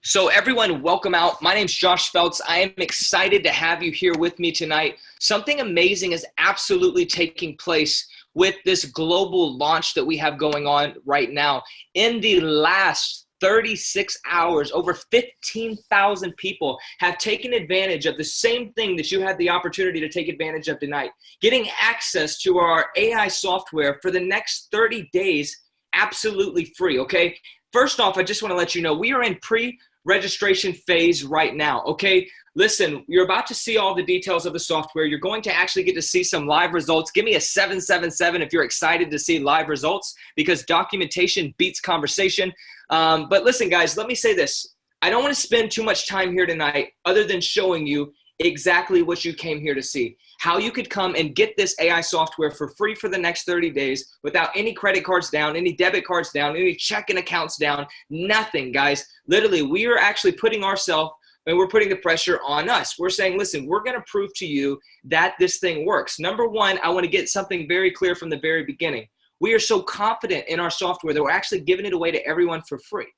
So everyone, welcome out. My name's Josh Feltz. I am excited to have you here with me tonight. Something amazing is absolutely taking place with this global launch that we have going on right now. In the last 36 hours, over 15,000 people have taken advantage of the same thing that you had the opportunity to take advantage of tonight. Getting access to our AI software for the next 30 days, absolutely free, okay? First off, I just want to let you know we are in pre-registration phase right now, okay? Listen, you're about to see all the details of the software. You're going to actually get to see some live results. Give me a 777 if you're excited to see live results, because documentation beats conversation. But listen, guys, let me say this. I don't want to spend too much time here tonight other than showing you exactly what you came here to see. How you could come and get this AI software for free for the next 30 days without any credit cards down, any debit cards down, any checking accounts down, nothing, guys. Literally, we are actually putting ourselves and we're putting the pressure on us. We're saying, listen, we're going to prove to you that this thing works. Number one, I want to get something very clear from the very beginning. We are so confident in our software that we're actually giving it away to everyone for free.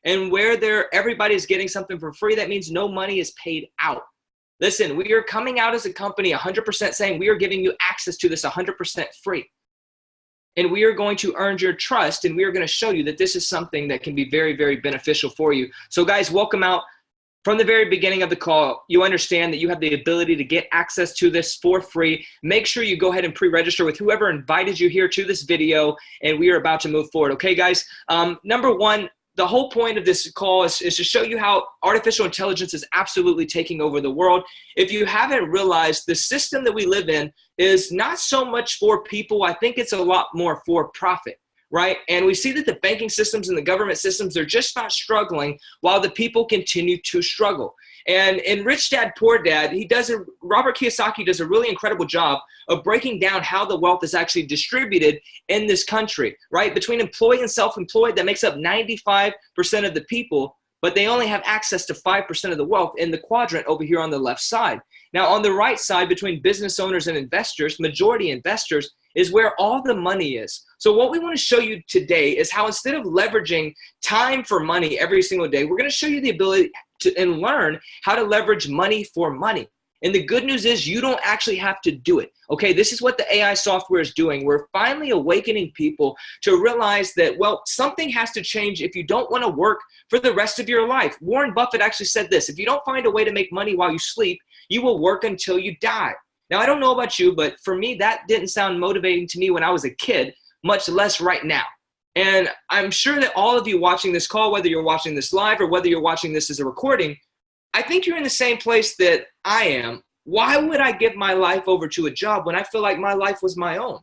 And where everybody's getting something for free, that means no money is paid out. Listen, we are coming out as a company 100% saying we are giving you access to this 100% free. And we are going to earn your trust, and we are going to show you that this is something that can be very, very beneficial for you. So guys, welcome out. From the very beginning of the call, you understand that you have the ability to get access to this for free. Make sure you go ahead and pre-register with whoever invited you here to this video, and we are about to move forward. Okay, guys? Number one, the whole point of this call is to show you how artificial intelligence is absolutely taking over the world. If you haven't realized, the system that we live in is not so much for people. I think it's a lot more for profit, right? And we see that the banking systems and the government systems, they're just not struggling while the people continue to struggle. And in Rich Dad, Poor Dad, Robert Kiyosaki does a really incredible job of breaking down how the wealth is actually distributed in this country, right? Between employed and self-employed, that makes up 95% of the people, but they only have access to 5% of the wealth in the quadrant over here on the left side. Now, on the right side, between business owners and investors, majority investors, is where all the money is. So what we want to show you today is how, instead of leveraging time for money every single day, we're going to show you the ability and learn how to leverage money for money. And the good news is you don't actually have to do it. Okay, this is what the AI software is doing. We're finally awakening people to realize that, well, something has to change if you don't want to work for the rest of your life. Warren Buffett actually said this: if you don't find a way to make money while you sleep, you will work until you die. Now, I don't know about you, but for me, that didn't sound motivating to me when I was a kid, much less right now. And I'm sure that all of you watching this call, whether you're watching this live or whether you're watching this as a recording, I think you're in the same place that I am. Why would I give my life over to a job when I feel like my life was my own?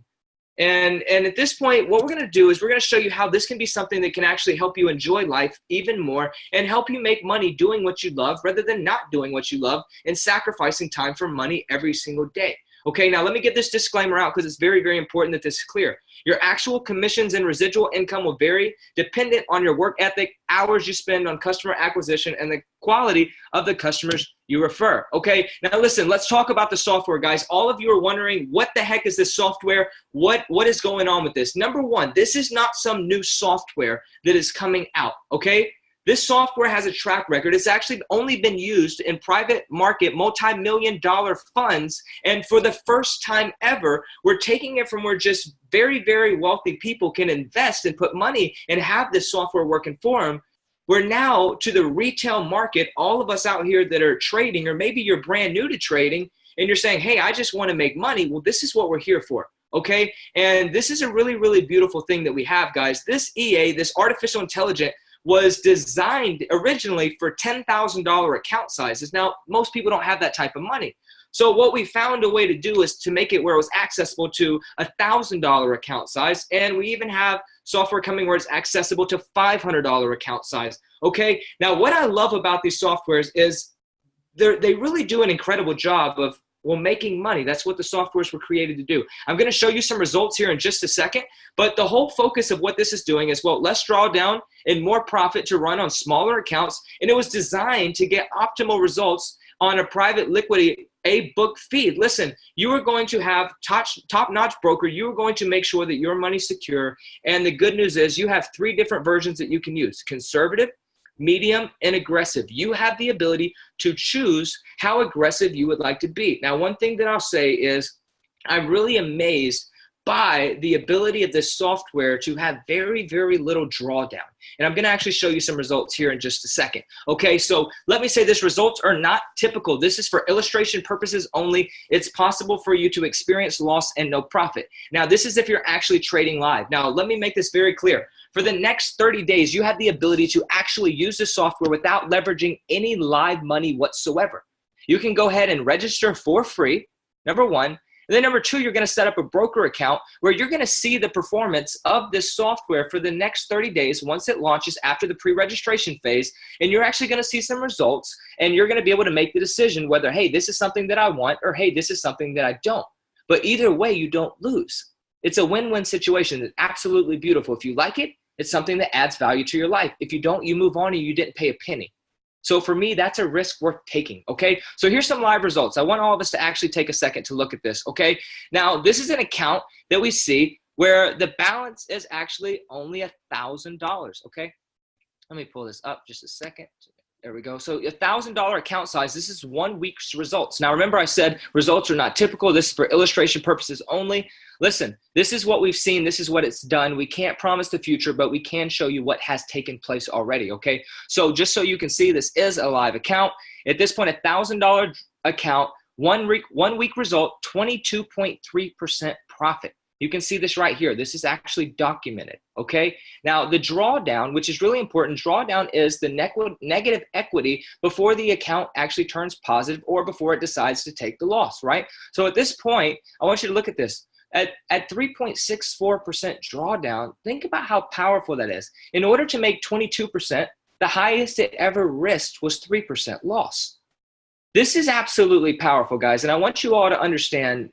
And at this point, what we're going to do is we're going to show you how this can be something that can actually help you enjoy life even more and help you make money doing what you love rather than not doing what you love and sacrificing time for money every single day. Okay, now let me get this disclaimer out because it's very, very important that this is clear. Your actual commissions and residual income will vary dependent on your work ethic, hours you spend on customer acquisition, and the quality of the customers you refer. Okay, now listen, let's talk about the software, guys. All of you are wondering, what the heck is this software? What is going on with this? Number one, this is not some new software that is coming out, okay? This software has a track record. It's actually only been used in private market, multi-million-dollar funds. And for the first time ever, we're taking it from where just very, very wealthy people can invest and put money and have this software working for them. We're now to the retail market, all of us out here that are trading, or maybe you're brand new to trading and you're saying, hey, I just want to make money. Well, this is what we're here for. Okay. And this is a really, really beautiful thing that we have, guys. This EA, this artificial intelligence, was designed originally for $10,000 account sizes. Now, most people don't have that type of money. So what we found a way to do is to make it where it was accessible to $1,000 account size. And we even have software coming where it's accessible to $500 account size. Okay. Now, what I love about these softwares is they really do an incredible job of, well, making money. That's what the softwares were created to do. I'm going to show you some results here in just a second, but the whole focus of what this is doing is, well, less drawdown and more profit to run on smaller accounts. And it was designed to get optimal results on a private liquidity, a book feed. Listen, you are going to have top-notch broker. You are going to make sure that your money's secure. And the good news is you have 3 different versions that you can use: conservative, medium, and aggressive. You have the ability to choose how aggressive you would like to be. Now, one thing that I'll say is I'm really amazed by the ability of this software to have very, very little drawdown. And I'm going to actually show you some results here in just a second. Okay, so let me say this, results are not typical. This is for illustration purposes only. It's possible for you to experience loss and no profit. Now, this is if you're actually trading live. Now, let me make this very clear. For the next 30 days, you have the ability to actually use the software without leveraging any live money whatsoever. You can go ahead and register for free, number one. And then number two, you're going to set up a broker account where you're going to see the performance of this software for the next 30 days once it launches after the pre-registration phase. And you're actually going to see some results, and you're going to be able to make the decision whether, hey, this is something that I want, or hey, this is something that I don't. But either way, you don't lose. It's a win-win situation. It's absolutely beautiful. If you like it, it's something that adds value to your life. If you don't, you move on and you didn't pay a penny. So for me, that's a risk worth taking, okay? So here's some live results. I want all of us to actually take a second to look at this, okay? Now, this is an account that we see where the balance is actually only $1,000, okay? Let me pull this up just a second. There we go. So $1,000 account size, this is 1 week's results. Now, remember I said results are not typical. This is for illustration purposes only. Listen, this is what we've seen. This is what it's done. We can't promise the future, but we can show you what has taken place already, okay? So just so you can see, this is a live account. At this point, $1,000 account, 1 week result, 22.3% profit. You can see this right here. This is actually documented, okay? Now, the drawdown, which is really important, drawdown is the negative equity before the account actually turns positive or before it decides to take the loss, right? So at this point, I want you to look at this. At 3.64% drawdown, think about how powerful that is. In order to make 22%, the highest it ever risked was 3% loss. This is absolutely powerful, guys, and I want you all to understand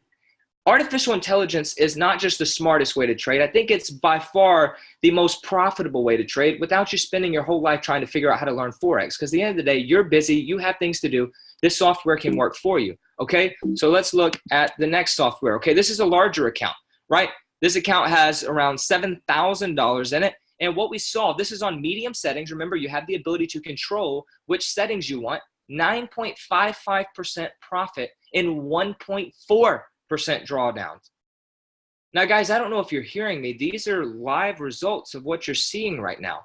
artificial intelligence is not just the smartest way to trade. I think it's by far the most profitable way to trade without you spending your whole life trying to figure out how to learn Forex. Because at the end of the day, you're busy, you have things to do. This software can work for you, okay? So let's look at the next software, okay? This is a larger account, right? This account has around $7,000 in it. And what we saw, this is on medium settings. Remember, you have the ability to control which settings you want. 9.55% profit in 1.4% drawdowns. Now, guys, I don't know if you're hearing me. These are live results of what you're seeing right now.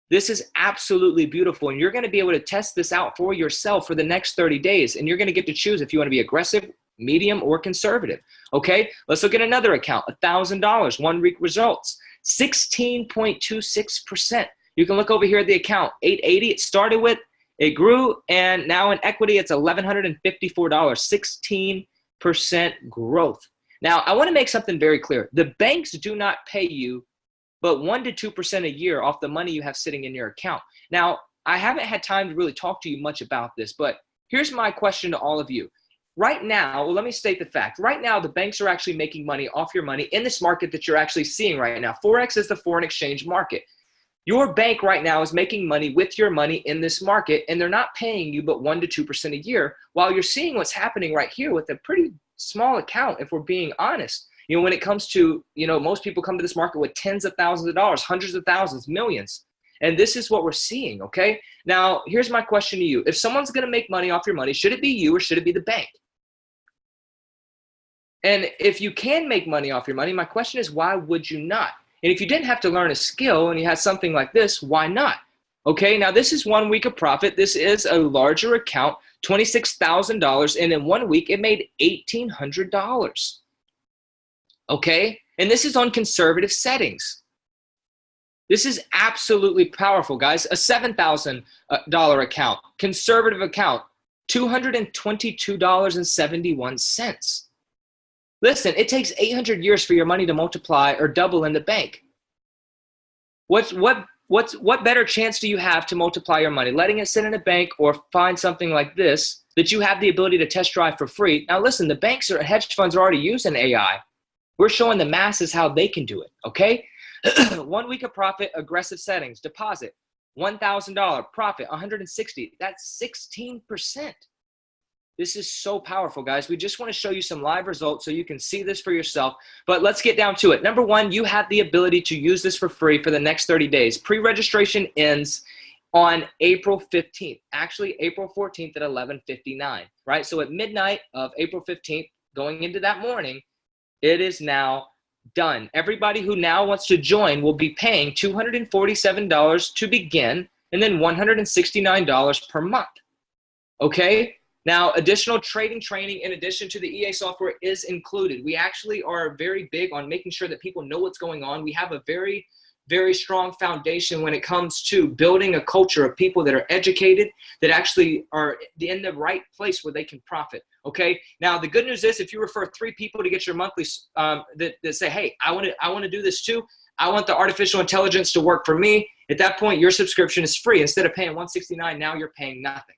This is absolutely beautiful, and you're going to be able to test this out for yourself for the next 30 days, and you're going to get to choose if you want to be aggressive, medium, or conservative. Okay, let's look at another account, $1,000, 1 week results, 16.26%. You can look over here at the account, 880 it started with, it grew, and now in equity, it's $1,154, 16% growth. Now, I want to make something very clear. The banks do not pay you but 1 to 2% a year off the money you have sitting in your account. Now, I haven't had time to really talk to you much about this, but here's my question to all of you. Right now, well, let me state the fact. Right now, the banks are actually making money off your money in this market that you're actually seeing right now. Forex is the foreign exchange market. Your bank right now is making money with your money in this market, and they're not paying you but 1 to 2% a year, while you're seeing what's happening right here with a pretty small account, if we're being honest. You know, when it comes to, most people come to this market with tens of thousands of dollars, hundreds of thousands, millions. And this is what we're seeing, okay? Now, here's my question to you. If someone's going to make money off your money, should it be you or should it be the bank? And if you can make money off your money, my question is, why would you not? And if you didn't have to learn a skill and you had something like this, why not? Okay, now this is 1 week of profit. This is a larger account, $26,000, and in 1 week it made $1,800. Okay, and this is on conservative settings. This is absolutely powerful, guys. A $7,000 account, conservative account, $222.71. Listen, it takes 800 years for your money to multiply or double in the bank. What better chance do you have to multiply your money? Letting it sit in a bank or find something like this that you have the ability to test drive for free. Now listen, the banks or hedge funds are already using AI. We're showing the masses how they can do it, okay? 1 week of profit, aggressive settings, deposit, $1,000, profit, 160. That's 16%. This is so powerful, guys. We just want to show you some live results so you can see this for yourself. But let's get down to it. Number one, you have the ability to use this for free for the next 30 days. Pre-registration ends on April 15th, actually April 14th at 11:59, right? So at midnight of April 15th, going into that morning, it is now done. Everybody who now wants to join will be paying $247 to begin and then $169 per month. Okay? Now, additional trading training in addition to the EA software is included. We actually are very big on making sure that people know what's going on. We have a very strong foundation when it comes to building a culture of people that are educated, that actually are in the right place where they can profit. Okay. Now the good news is, if you refer 3 people to get your monthly, that say, hey, I want to do this too. I want the artificial intelligence to work for me. At that point, your subscription is free. Instead of paying $169, now you're paying nothing.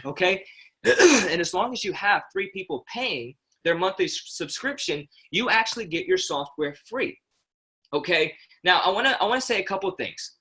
Okay. And as long as you have 3 people paying their monthly subscription, you actually get your software free. Okay. Now I want to say a couple things.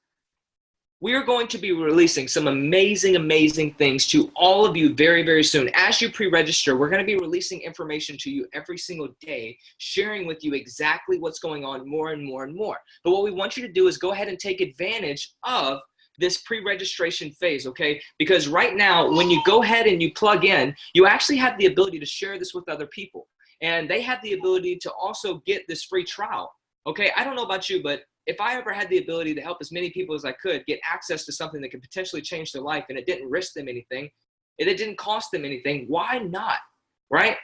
We are going to be releasing some amazing things to all of you very soon. As you pre-register, we're going to be releasing information to you every single day, sharing with you exactly what's going on more and more. But what we want you to do is go ahead and take advantage of this pre-registration phase, okay? Because right now, when you go ahead and you plug in, you actually have the ability to share this with other people. And they have the ability to also get this free trial, okay? I don't know about you, but if I ever had the ability to help as many people as I could get access to something that could potentially change their life and it didn't risk them anything, and it didn't cost them anything, why not, right?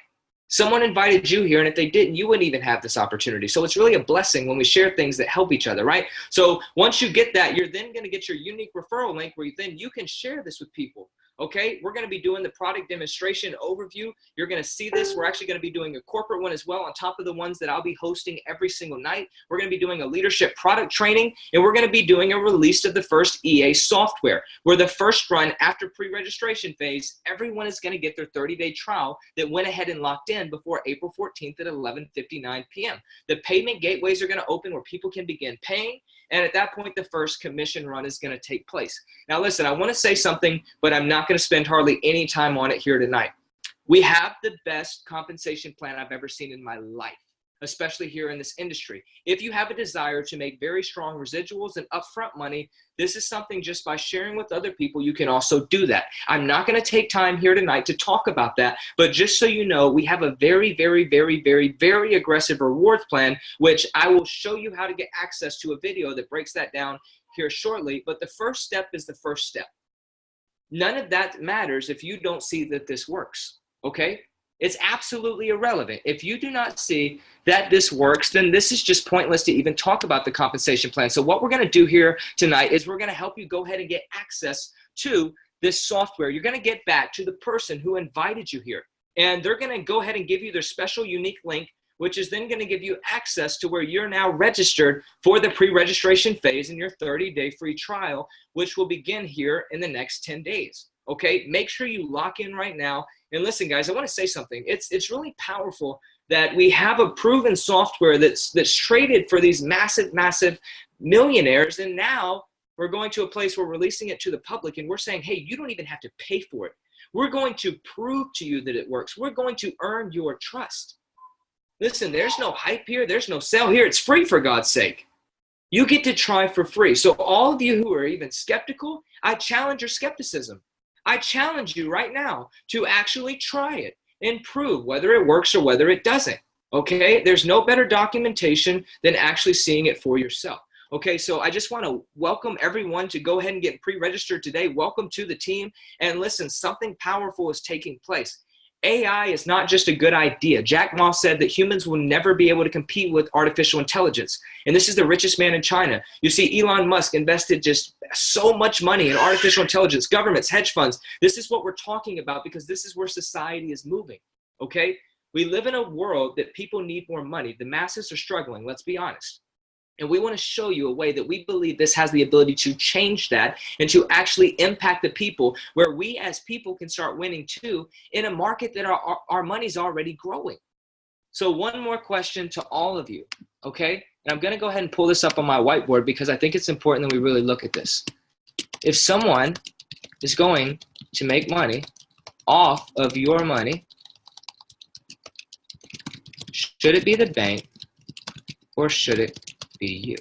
Someone invited you here, and if they didn't, you wouldn't even have this opportunity. So it's really a blessing when we share things that help each other, right? So once you get that, you're then going to get your unique referral link where you can share this with people. Okay, we're going to be doing the product demonstration overview. You're going to see this. We're actually going to be doing a corporate one as well on top of the ones that I'll be hosting every single night. We're going to be doing a leadership product training, and we're going to be doing a release of the first EA software, where the first run after pre-registration phase, everyone is going to get their 30-day trial that went ahead and locked in before April 14th at 11:59 p.m. The payment gateways are going to open where people can begin paying. And at that point, the first commission run is going to take place. Now, listen, I want to say something, but I'm not going to spend hardly any time on it here tonight. We have the best compensation plan I've ever seen in my life, especially here in this industry. If you have a desire to make very strong residuals and upfront money, this is something just by sharing with other people, you can also do that. I'm not going to take time here tonight to talk about that, but just so you know, we have a very aggressive rewards plan, which I will show you how to get access to a video that breaks that down here shortly. But the first step is the first step. None of that matters if you don't see that this works, okay? It's absolutely irrelevant. If you do not see that this works, then this is just pointless to even talk about the compensation plan. So what we're going to do here tonight is we're going to help you go ahead and get access to this software. You're going to get back to the person who invited you here, and they're going to go ahead and give you their special unique link, which is then going to give you access to where you're now registered for the pre-registration phase and your 30-day free trial, which will begin here in the next 10 days. Okay, make sure you lock in right now. And listen, guys, I want to say something. It's really powerful that we have a proven software that's traded for these massive millionaires, and now we're going to a place where we're releasing it to the public, and we're saying, hey, you don't even have to pay for it. We're going to prove to you that it works. We're going to earn your trust. Listen, there's no hype here. There's no sale here. It's free, for God's sake. You get to try for free. So all of you who are even skeptical, I challenge your skepticism. I challenge you right now to actually try it and prove whether it works or whether it doesn't, okay? There's no better documentation than actually seeing it for yourself. Okay, so I just want to welcome everyone to go ahead and get pre-registered today. Welcome to the team. And listen, something powerful is taking place. AI is not just a good idea. Jack Ma said that humans will never be able to compete with artificial intelligence. And this is the richest man in China. You see, Elon Musk invested just so much money in artificial intelligence, governments, hedge funds. This is what we're talking about because this is where society is moving, okay? We live in a world that people need more money. The masses are struggling, let's be honest. And we want to show you a way that we believe this has the ability to change that and to actually impact the people, where we as people can start winning too in a market that our money's already growing. So one more question to all of you, okay? And I'm going to go ahead and pull this up on my whiteboard because I think it's important that we really look at this. If someone is going to make money off of your money, should it be the bank or should it be you?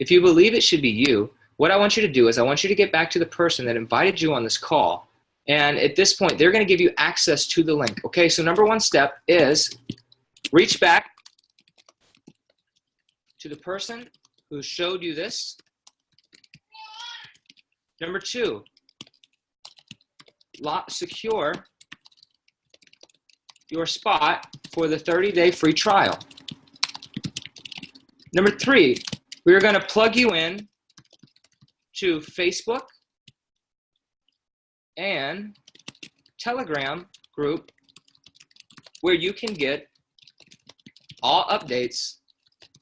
If you believe it should be you, what I want you to do is I want you to get back to the person that invited you on this call. And at this point, they're going to give you access to the link. Okay, so number one step is reach back to the person who showed you this. Number two, secure your spot for the 30-day free trial. Number three, we are going to plug you in to Facebook and Telegram group where you can get all updates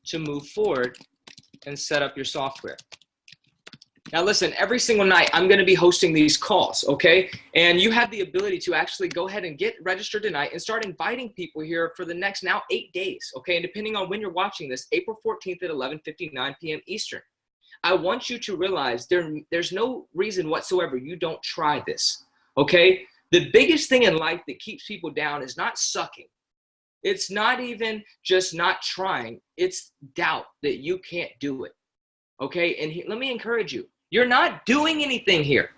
to move forward and set up your software. Now listen, every single night I'm going to be hosting these calls, okay? And you have the ability to actually go ahead and get registered tonight and start inviting people here for the next now 8 days, okay? And depending on when you're watching this, April 14th at 11:59 p.m. Eastern. I want you to realize there's no reason whatsoever you don't try this, okay? The biggest thing in life that keeps people down is not sucking. It's not even just not trying. It's doubt that you can't do it, okay? And let me encourage you. You're not doing anything here.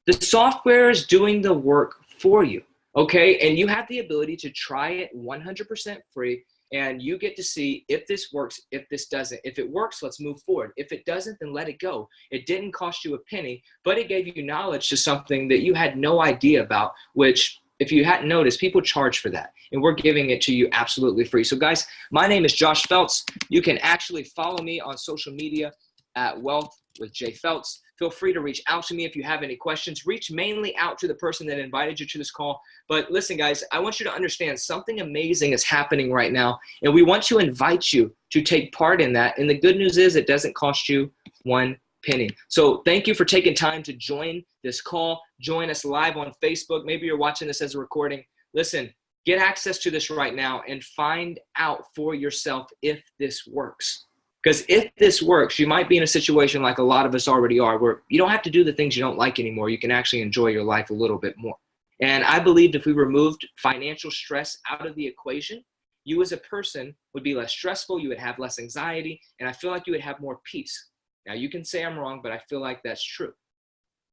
The software is doing the work for you, okay? And you have the ability to try it 100% free, and you get to see if this works, if this doesn't. If it works, let's move forward. If it doesn't, then let it go. It didn't cost you a penny, but it gave you knowledge to something that you had no idea about, which if you hadn't noticed, people charge for that. And we're giving it to you absolutely free. So guys, my name is Josh Feltz. You can actually follow me on social media at Wealth with Jay Feltz. Feel free to reach out to me if you have any questions. Reach mainly out to the person that invited you to this call. But listen, guys, I want you to understand something amazing is happening right now, and we want to invite you to take part in that. And the good news is it doesn't cost you one penny. So thank you for taking time to join this call. Join us live on Facebook. Maybe you're watching this as a recording. Listen, get access to this right now and find out for yourself if this works. Because if this works, you might be in a situation like a lot of us already are, where you don't have to do the things you don't like anymore. You can actually enjoy your life a little bit more. And I believed if we removed financial stress out of the equation, you as a person would be less stressful, you would have less anxiety, and I feel like you would have more peace. Now, you can say I'm wrong, but I feel like that's true.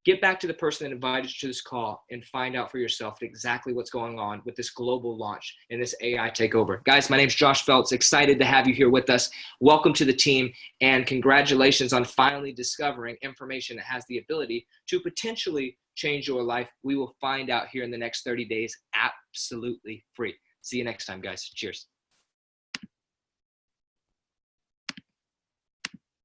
Get back to the person that invited you to this call and find out for yourself exactly what's going on with this global launch and this AI takeover. Guys, my name's Josh Feltz. Excited to have you here with us. Welcome to the team, and congratulations on finally discovering information that has the ability to potentially change your life. We will find out here in the next 30 days, absolutely free. See you next time, guys. Cheers.